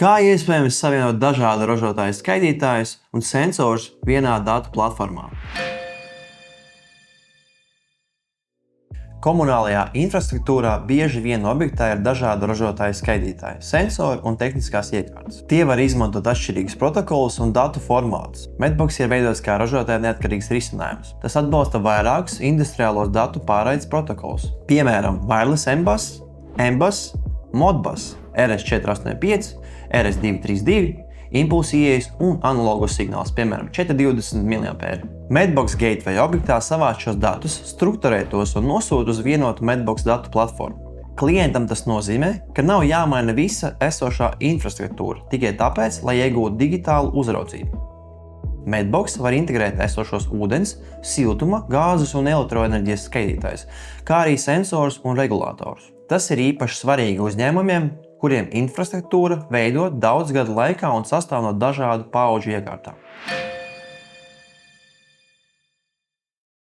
Kā iespējams savienot dažādu ražotāju skaitītājus un sensors vienā datu platformā? Komunālajā infrastruktūrā bieži vien objektā ir dažādu ražotāju skaitītāji, sensori un tehniskās iekārtas. Tie var izmantot atšķirīgus protokolus un datu formātus. Medbox ir veidots kā ražotāja neatkarīgs risinājums. Tas atbalsta vairākus industriālos datu pārraides protokolus, piemēram, Wireless MBus, Modbus, RS485, RS232, impulsu ieejas un analogos signāls, piemēram, 420 mA. Medbox Gateway objektā savāc šos datus, strukturē tos un nosūta uz vienotu Medbox datu platformu. Klientam tas nozīmē, ka nav jāmaina visa esošā infrastruktūra tikai tāpēc, lai iegūtu digitālu uzraudzību. Medbox var integrēt esošos ūdens, siltuma, gāzes un elektroenerģijas skaitītājus, kā arī sensors un regulātorus. Tas ir īpaši svarīgi uzņēmumiem, kuriem infrastruktūra veido daudz gadu laikā un sastāv no dažādu paudžu iekārtām.